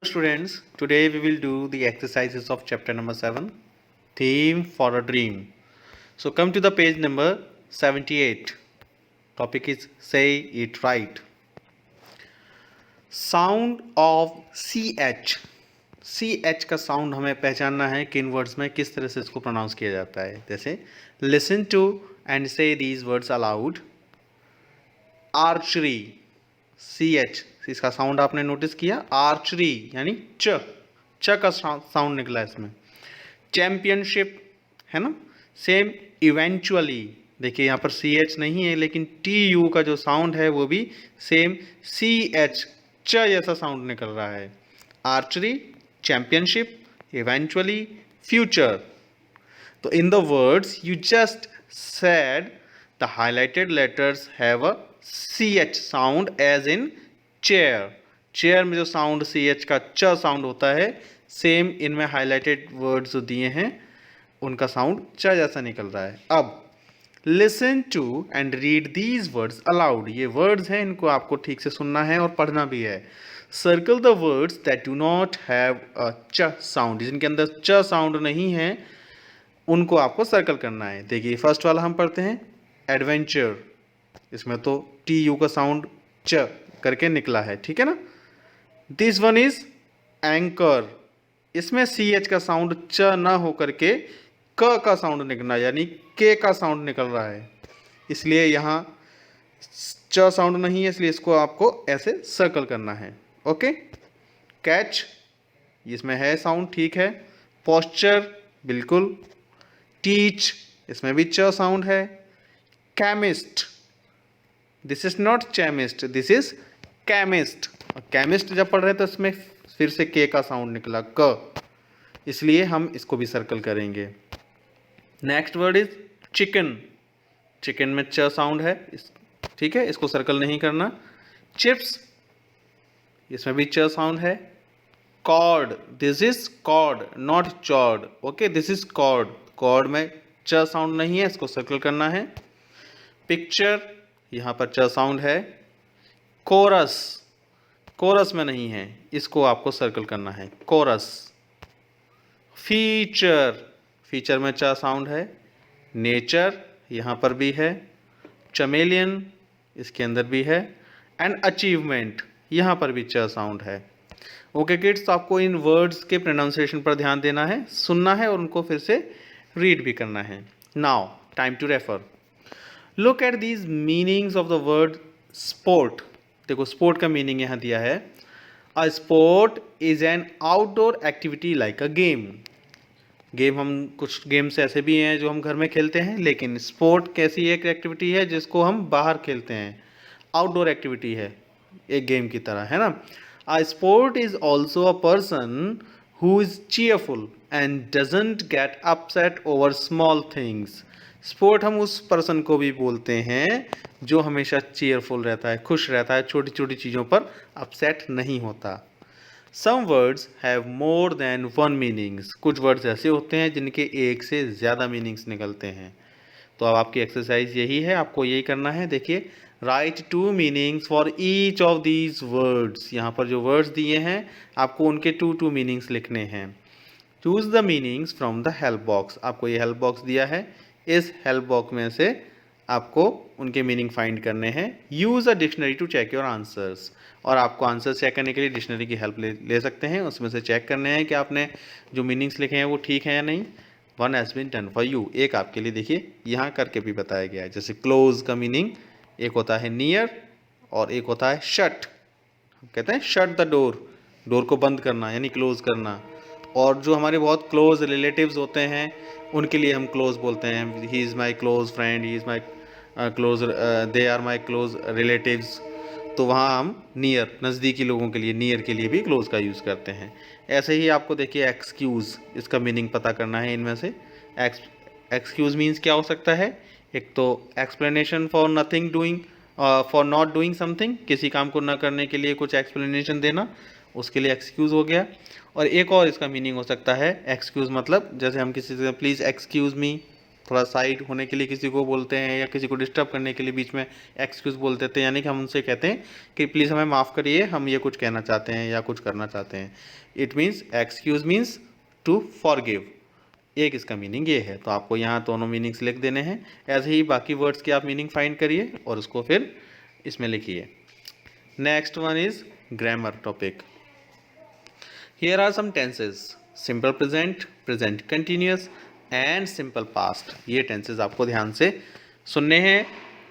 Students, today we will do the exercises of chapter number 7, Theme for a Dream. So come to the page number 78. Topic is Say It Right. Sound of CH. CH का sound हमें पहचानना है किन words में किस तरह से इसको प्रोनाउंस किया जाता है. जैसे listen to and say these words aloud. Archery. CH इसका साउंड आपने नोटिस किया. आर्चरी यानी च का साउंड निकला इसमें. चैंपियनशिप है ना. सेम इवेंचुअली, देखिए यहाँ पर CH नहीं है लेकिन TU का जो साउंड है वो भी सेम CH च जैसा साउंड निकल रहा है. Archery, championship, eventually, future. तो in the words you just said the highlighted letters have a CH sound as in chair. Chair में जो साउंड CH का च साउंड होता है, सेम इनमें हाईलाइटेड वर्ड्स जो दिए हैं उनका साउंड च जैसा निकल रहा है. अब listen to and read these words aloud. ये वर्ड्स हैं, इनको आपको ठीक से सुनना है और पढ़ना भी है. Circle the words that do not have a च साउंड. जिनके अंदर च साउंड नहीं है उनको आपको सर्कल करना है. देखिए फर्स्ट वाला हम पढ़ते हैं एडवेंचर. इसमें तो TU का साउंड च करके निकला है, ठीक है ना. This one is anchor. इसमें CH का साउंड च ना हो करके क का साउंड निकलना यानी के का साउंड निकल रहा है, इसलिए यहाँ च साउंड नहीं है, इसलिए इसको आपको ऐसे सर्कल करना है. ओके. कैच, इसमें है साउंड, ठीक है. पोस्चर, बिल्कुल. टीच, इसमें भी च साउंड है. Chemist, this is not chemist, this is chemist. Chemist जब पढ़ रहे हैं तो इसमें फिर से के का साउंड निकला क, इसलिए हम इसको भी सर्कल करेंगे. Next word is chicken. Chicken में च साउंड है, ठीक है, इसको सर्कल नहीं करना. चिप्स, इसमें भी च साउंड है. Chord, this is chord not chord. Okay, this is chord. Chord में च साउंड नहीं है, इसको सर्कल करना है. पिक्चर, यहाँ पर च साउंड है. कोरस, कोरस में नहीं है, इसको आपको सर्कल करना है. कोरस. फीचर, फीचर में च साउंड है. नेचर, यहाँ पर भी है. चमेलियन, इसके अंदर भी है. एंड अचीवमेंट, यहाँ पर भी च साउंड है. ओके किड्स, तो आपको इन वर्ड्स के प्रोनाउंसिएशन पर ध्यान देना है, सुनना है और उनको फिर से रीड भी करना है. Now time to refer. Look at these meanings of the word sport. देखो स्पोर्ट का मीनिंग यहाँ दिया है. A sport is an outdoor activity like a game. Game, हम कुछ गेम्स ऐसे भी हैं जो हम घर में खेलते हैं, लेकिन स्पोर्ट कैसी एक एक्टिविटी है जिसको हम बाहर खेलते हैं, आउटडोर एक्टिविटी है, एक गेम की तरह, है ना. अ sport is also a person who is cheerful and doesn't get upset over small things. Sport हम उस पर्सन को भी बोलते हैं जो हमेशा चीयरफुल रहता है, खुश रहता है, छोटी छोटी चीज़ों पर अपसेट नहीं होता. Some words have more than one meanings. कुछ वर्ड्स ऐसे होते हैं जिनके एक से ज़्यादा मीनिंग्स निकलते हैं. तो अब आपकी एक्सरसाइज यही है, आपको यही करना है. देखिए, right 2 meanings for each of these words. यहाँ पर जो वर्ड्स दिए हैं आपको उनके 2 मीनिंग्स लिखने हैं. Choose the meanings from the help box. आपको ये हेल्प बॉक्स दिया है, इस हेल्प बॉक्स में से आपको उनके मीनिंग फाइंड करने हैं. Use a dictionary to check your answers. और आपको आंसर चेक करने के लिए डिक्शनरी की हेल्प ले सकते हैं. उसमें से चेक करने हैं कि आपने जो मीनिंग्स लिखे हैं वो ठीक है या नहीं. One has been done for you. एक आपके लिए देखिए यहाँ करके भी बताया गया है. जैसे क्लोज का मीनिंग एक होता है नियर और एक होता है शट. कहते हैं शट द डोर, डोर को बंद करना यानी क्लोज करना. और जो हमारे बहुत क्लोज रिलेटिव्स होते हैं उनके लिए हम क्लोज बोलते हैं. He is my close friend, he is my close, they are my close relatives. तो वहाँ हम नियर, नज़दीकी लोगों के लिए नियर के लिए भी क्लोज का यूज़ करते हैं. ऐसे ही आपको देखिए एक्सक्यूज़, इसका मीनिंग पता करना है. इनमें से एक्सक्यूज़ मीन्स क्या हो सकता है. एक तो explanation for nothing doing, for not doing something, किसी काम को न करने के लिए कुछ एक्सप्लेनेशन देना, उसके लिए एक्सक्यूज़ हो गया. और एक और इसका मीनिंग हो सकता है एक्सक्यूज़ मतलब जैसे हम किसी से प्लीज़ एक्सक्यूज़ मी, थोड़ा साइड होने के लिए किसी को बोलते हैं, या किसी को डिस्टर्ब करने के लिए बीच में एक्सक्यूज़ बोल देते हैं, यानी कि हम उनसे कहते हैं कि प्लीज़ हमें माफ़ करिए, हम ये कुछ कहना चाहते हैं या कुछ करना चाहते हैं। It means excuse means to forgive, एक इसका मीनिंग ये है। तो आपको यहाँ दोनों मीनिंग्स लिख देने हैं। ऐसे ही बाकी वर्ड्स की आप मीनिंग फाइंड करिए और उसको फिर इसमें लिखिए। Next one is grammar topic. Here are some tenses, simple present, present continuous and simple past. ये टेंसेस आपको ध्यान से सुनने हैं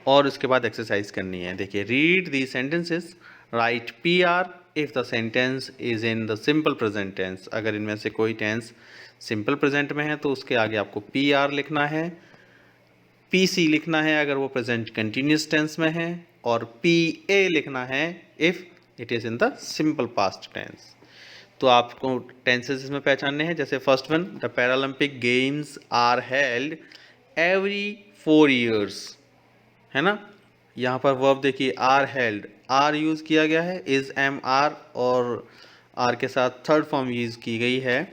और उसके बाद एक्सरसाइज करनी है। देखिए, read the sentences, write PR if the sentence is in the simple present tense. अगर इनमें से कोई टेंस सिंपल प्रेजेंट में है तो उसके आगे आपको PR लिखना है, PC लिखना है अगर वो प्रेजेंट कंटिन्यूस टेंस में है, और PA लिखना है if it is in the simple past tense. तो आपको टेंसेस इसमें पहचानने हैं। जैसे first one, the Paralympic games are held every 4 years, है ना। यहाँ पर वर्ब देखिए, आर हेल्ड, आर यूज़ किया गया है, इज MR, और आर के साथ थर्ड फॉर्म यूज़ की गई है।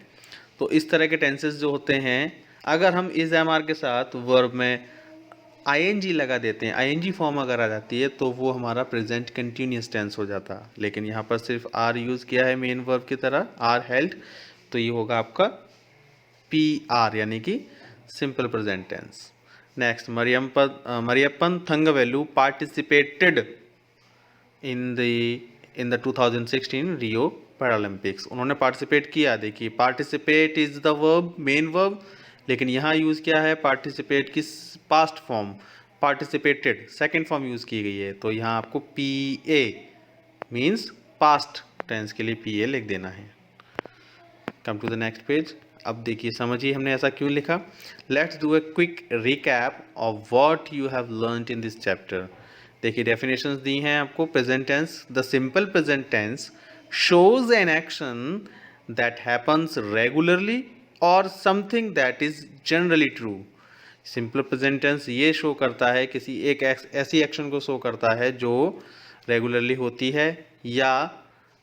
तो इस तरह के टेंसेस जो होते हैं, अगर हम इज MR के साथ वर्ब में ING लगा देते हैं, ING फॉर्म अगर आ जाती है तो वो हमारा प्रेजेंट कंटिन्यूस टेंस हो जाता। लेकिन यहाँ पर सिर्फ आर यूज़ किया है मेन वर्ब की तरह, आर हेल्ड, तो ये होगा आपका PR यानी कि simple present tense. Next, Mariyappan Thangavelu participated in the 2016 Rio Paralympics. उन्होंने पार्टिसिपेट किया। देखिए, participate is the verb, main verb, लेकिन यहाँ यूज़ किया है पार्टिसिपेट की past form, participated second form use की गई है। तो यहाँ आपको PA मीन्स पास्ट टेंस के लिए PA लिख देना है। Come to the next page. अब देखिए, समझिए हमने ऐसा क्यों लिखा। Let's do a quick recap of what you have learned in this chapter. देखिए, डेफिनेशंस दी हैं आपको। Present tense, the simple present tense shows an action that happens regularly और something that is generally true. Simple present tense ये show करता है, किसी एक ऐसी एक्शन को शो करता है जो रेगुलरली होती है, या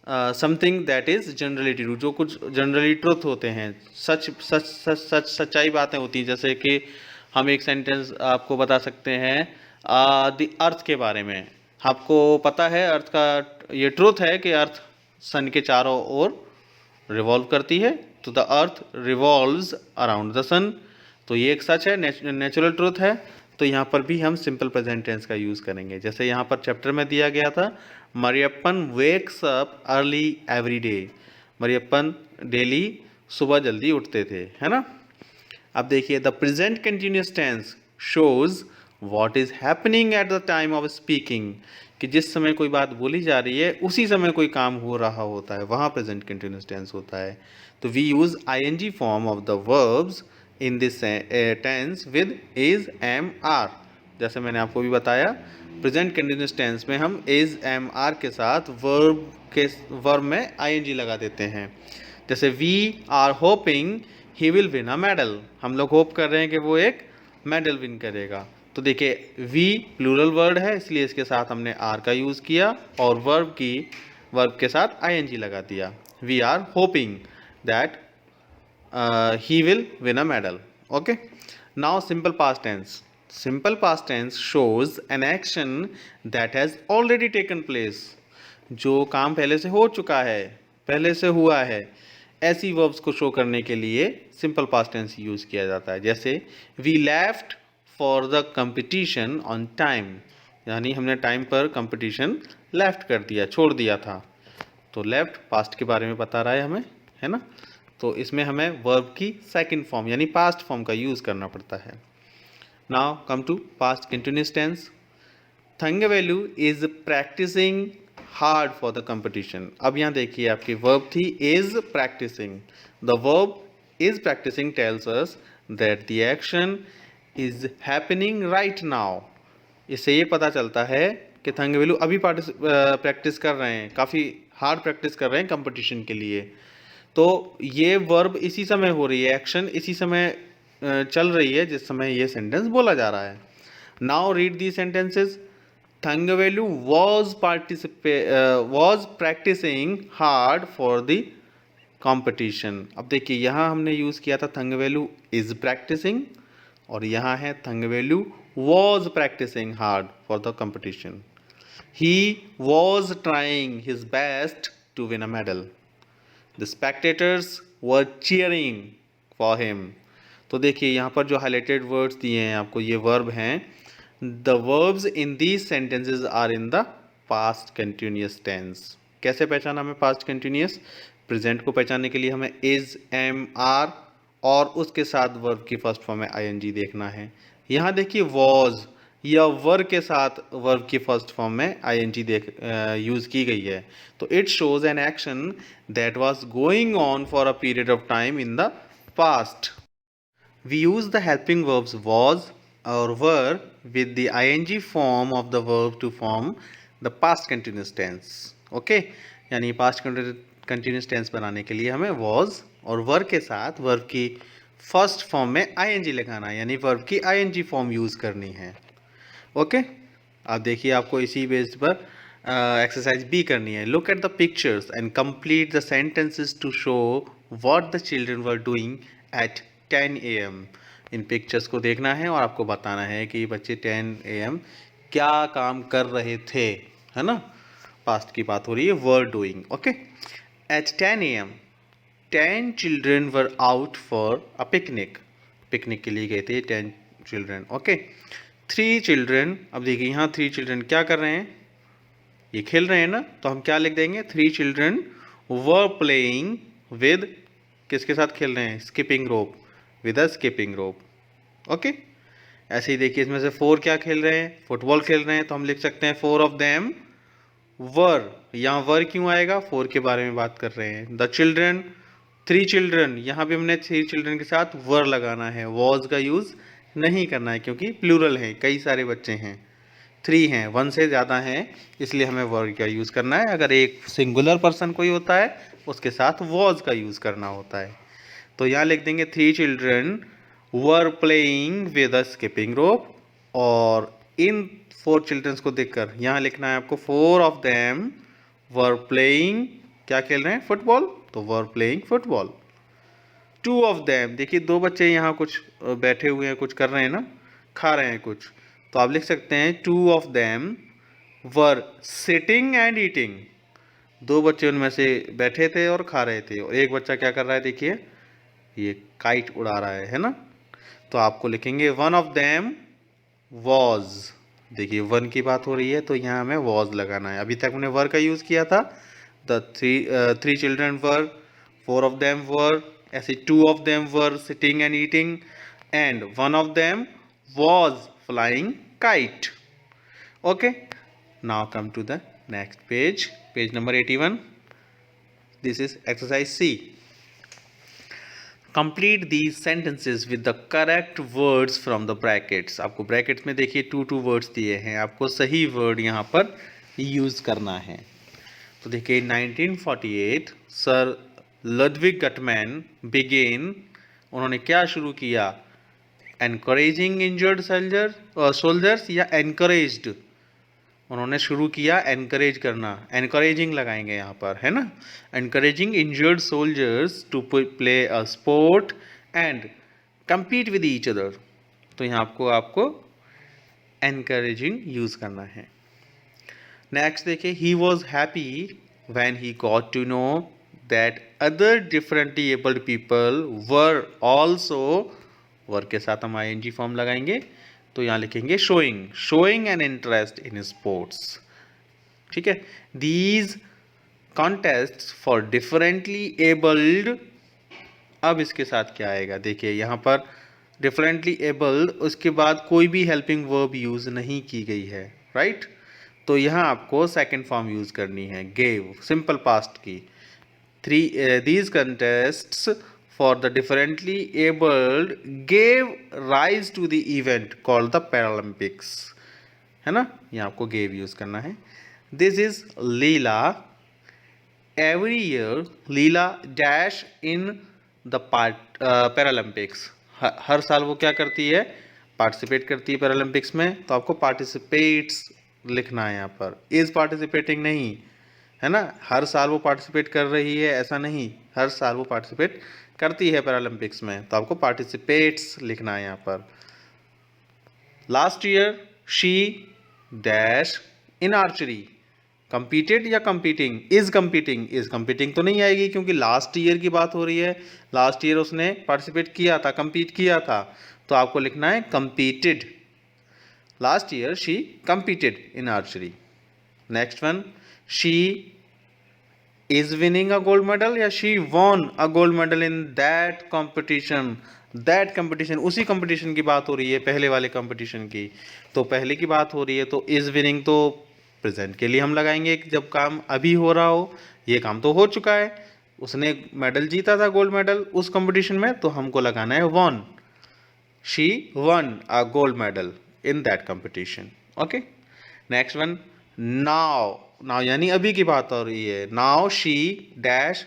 something that is generally true, जो कुछ जनरली ट्रुथ होते हैं, सच्चाई बातें होती हैं। जैसे कि हम एक सेंटेंस आपको बता सकते हैं द अर्थ के बारे में। आपको पता है अर्थ का ये ट्रुथ है कि अर्थ सन के चारों ओर रिवॉल्व करती है, तो the earth revolves around the sun. तो ये एक सच है, नेचुरल ट्रुथ है। तो यहाँ पर भी हम सिंपल प्रेजेंट टेंस का यूज़ करेंगे। जैसे यहाँ पर चैप्टर में दिया गया था, Mariyappan wakes up early every day. Mariyappan daily सुबह जल्दी उठते थे, है ना। अब देखिए, the present continuous tense shows what is happening at the time of speaking, कि जिस समय कोई बात बोली जा रही है उसी समय कोई काम हो रहा होता है, वहाँ प्रेजेंट कंटिन्यूस टेंस होता है। तो we use ING form of the verbs in this tense with is MR। जैसे मैंने आपको भी बताया, प्रेजेंट कंटिन्यूस टेंस में हम इज MR के साथ वर्ब में ING लगा देते हैं। जैसे we are hoping he will win a medal, हम लोग होप कर रहे हैं कि वो एक मेडल विन करेगा। तो देखिए, वी प्लूरल वर्ड है, इसलिए इसके साथ हमने R का यूज़ किया और वर्ब के साथ ING लगा दिया। We are hoping that he will win a medal. Okay, now simple past tense. Simple past tense shows an action that has already taken place, जो काम पहले से हो चुका है, पहले से हुआ है। ऐसी वर्ब्स को शो करने के लिए सिंपल पास्ट टेंस यूज़ किया जाता है। जैसे we left for the competition on time, यानी हमने टाइम पर कंपटीशन लेफ्ट कर दिया, छोड़ दिया था। तो लेफ्ट पास्ट के बारे में बता रहा है हमें, है ना। तो इसमें हमें वर्ब की सेकंड फॉर्म यानी पास्ट फॉर्म का यूज़ करना पड़ता है। Now come to past continuous tense. Thangavelu is practising hard for the competition. अब यहाँ देखिए, आपकी वर्ब थी is practising. The verb is practising tells us that the action is happening right now. इससे ये पता चलता है कि थंगवेलु अभी प्रैक्टिस कर रहे हैं, काफ़ी हार्ड प्रैक्टिस कर रहे हैं कंपटीशन के लिए। तो ये वर्ब इसी समय हो रही है, एक्शन इसी समय चल रही है जिस समय ये सेंटेंस बोला जा रहा है। Now read the sentences. Thangavelu was practising hard for the competition. अब देखिए, यहाँ हमने यूज़ किया था थंगवेलु इज प्रैक्टिसिंग और यहाँ है Thangavelu was practicing hard for the competition. He was trying his best to win a medal. The spectators were cheering for him. तो देखिए यहाँ पर जो हाईलाइटेड वर्ड्स दिए हैं आपको, ये वर्ब हैं. The verbs in these sentences are in the past continuous tense. कैसे पहचाना हमें पास्ट कंटिन्यूअस? प्रेजेंट को पहचानने के लिए हमें इज, एम, आर और उसके साथ वर्ब की फर्स्ट फॉर्म में आईएनजी देखना है. यहाँ देखिए वॉज या वर के साथ वर्ब की फर्स्ट फॉर्म में आईएनजी यूज की गई है. तो it shows an action that was going on for a period of time in the past. We use the helping verbs was और were with the ing form of the verb to form the past continuous tense. Okay, यानी past continuous tense बनाने के लिए हमें was और were के साथ verb की फर्स्ट फॉर्म में ing लगाना है, यानी वर्ब की ing फॉर्म यूज करनी है. ओके, अब देखिए आपको इसी बेस पर एक्सरसाइज बी करनी है. Look at the pictures and complete the sentences to show what the children were doing at 10 AM. इन पिक्चर्स को देखना है और आपको बताना है कि बच्चे 10 AM क्या काम कर रहे थे, है ना. पास्ट की बात हो रही है, were doing. Okay, at 10 AM 10 children were out for a picnic. Picnic के लिए गए थे 10 चिल्ड्रन. Okay, 3 children. अब देखिए यहाँ 3 चिल्ड्रन क्या कर रहे हैं, ये खेल रहे हैं ना, तो हम क्या लिख देंगे, 3 चिल्ड्रन वर प्लेइंग विद, किसके साथ खेल रहे हैं, skipping rope, with a skipping rope. Okay, ऐसे ही देखिए इसमें से 4 क्या खेल रहे हैं, फुटबॉल खेल रहे हैं, तो हम लिख सकते हैं 4 ऑफ देम वर. यहाँ वर क्यों आएगा, 4 के बारे में बात कर रहे हैं. द चिल्ड्रन, 3 चिल्ड्रन, यहाँ भी हमने 3 चिल्ड्रन के साथ वर लगाना है, वॉज का यूज नहीं करना है क्योंकि प्लूरल है, कई सारे बच्चे हैं, 3 हैं, 1 से ज़्यादा हैं, इसलिए हमें वर का यूज़ करना है. अगर एक सिंगुलर पर्सन कोई होता है उसके साथ वॉज का यूज़ करना होता है. तो यहाँ लिख देंगे 3 children were playing with a skipping rope. और इन 4 चिल्ड्रंस को देखकर यहाँ लिखना है आपको 4 ऑफ देम वर प्लेइंग, क्या खेल रहे हैं, फुटबॉल, तो were playing football. 2 of them, देखिए 2 बच्चे यहाँ कुछ बैठे हुए हैं, कुछ कर रहे हैं ना, खा रहे हैं कुछ, तो आप लिख सकते हैं 2 of them were sitting and eating. 2 बच्चे उनमें से बैठे थे और खा रहे थे, और एक बच्चा क्या कर रहा है, देखिए ये काइट उड़ा रहा है ना. तो आपको लिखेंगे 1 ऑफ देम वॉज. देखिए 1 की बात हो रही है तो यहाँ हमें वॉज लगाना है. अभी तक हमने वर का यूज़ किया था. The 3 children were, 4 of them were, ऐसे 2 of them were sitting and eating, and 1 of them was flying kite. Okay, now come to the next page, page number 81. This is exercise C. Complete these sentences with the correct words from the brackets. आपको brackets में देखिए 2 words दिए हैं, आपको सही word यहाँ पर use करना है. तो देखिए 1948 सर लुडविग गटमैन बिगेन, उन्होंने क्या शुरू किया, एनकरेजिंग इंजर्ड सोल्जर्स या एनकरेज्ड, उन्होंने शुरू किया एनकरेज करना, एनकरेजिंग लगाएंगे यहाँ पर, है ना. Encouraging injured soldiers to play a sport and compete with each other. तो यहाँ आपको encouraging यूज करना है. नेक्स्ट देखिए, he was happy when he got to know that other differently abled people were also, were के साथ हम ing form लगाएंगे, तो यहाँ लिखेंगे showing an interest in sports. ठीक है. These contests for differently abled, अब इसके साथ क्या आएगा, देखिए यहाँ पर डिफरेंटली एबल्ड, उसके बाद कोई भी हेल्पिंग वर्ब यूज नहीं की गई है, राइट. तो यहाँ आपको सेकंड फॉर्म यूज करनी है, गेव, सिंपल पास्ट की. These contests for the differently abled gave rise to the event called the Paralympics, है ना. यहाँ आपको गेव यूज करना है. This is Leela. Every year Leela dash in the Paralympics. हर साल वो क्या करती है, पार्टिसिपेट करती है पैरालंपिक्स में. तो आपको पार्टिसिपेट्स लिखना है यहाँ पर, इज पार्टिसिपेटिंग नहीं, है ना. हर साल वो पार्टिसिपेट कर रही है ऐसा नहीं, हर साल वो पार्टिसिपेट करती है पैरालंपिक्स में, तो आपको पार्टिसिपेट्स लिखना है यहाँ पर. Last year she dash in archery, competed या कंपीटिंग, इज कंपीटिंग तो नहीं आएगी क्योंकि लास्ट ईयर की बात हो रही है, लास्ट ईयर उसने पार्टिसिपेट किया था, कंपीट किया था, तो आपको लिखना है competed, last year she competed in archery. Next one, she is winning a gold medal या she won a gold medal in that competition, that competition, उसी कंपटीशन की बात हो रही है, पहले वाले कंपटीशन की, तो पहले की बात हो रही है, तो इज विनिंग तो प्रेजेंट के लिए हम लगाएंगे जब काम अभी हो रहा हो, ये काम तो हो चुका है, उसने मेडल जीता था, गोल्ड मेडल उस कंपटीशन में, तो हमको लगाना है won, she won a gold medal in that competition. Okay, next one, now, now यानी अभी की बात हो रही है, now she dash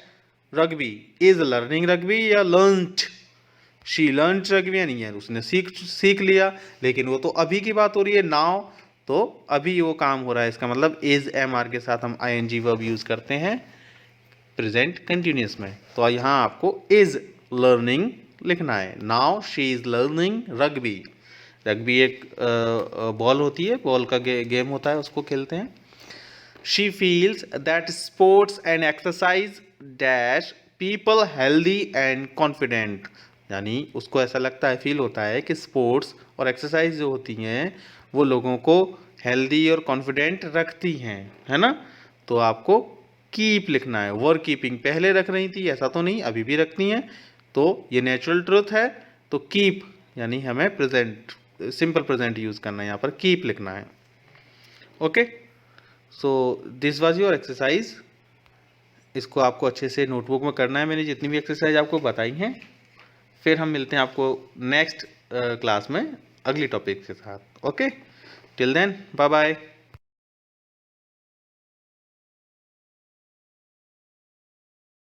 rugby, is learning rugby या लर्नड, शी लर्नड रग्बी यानी है उसने सीख लिया, लेकिन वो तो अभी की बात हो रही है, नाउ तो अभी वो काम हो रहा है, इसका मतलब इज एम आर के साथ हम आईएनजी वर्ब यूज करते हैं प्रेजेंट कंटिन्यूस में, तो यहाँ आपको इज लर्निंग लिखना है, now she is learning rugby, rugby एक बॉल होती है, बॉल का गेम होता है, उसको खेलते हैं। She feels that sports and exercise dash people healthy and confident, यानी उसको ऐसा लगता है, फील होता है कि स्पोर्ट्स और एक्सरसाइज जो होती हैं वो लोगों को हेल्दी और कॉन्फिडेंट रखती हैं, है ना, तो आपको कीप लिखना है, वर कीपिंग पहले रख रही थी, ऐसा तो नहीं, अभी भी रखती हैं, तो ये नेचुरल ट्रूथ है, तो कीप यानी हमें प्रेजेंट, सिंपल प्रेजेंट यूज करना है, यहाँ पर कीप लिखना है। Okay, so this was your exercise, इसको आपको अच्छे से नोटबुक में करना है, मैंने जितनी भी एक्सरसाइज आपको बताई हैं, फिर हम मिलते हैं आपको नेक्स्ट क्लास में अगली टॉपिक के साथ। Okay, till then bye bye.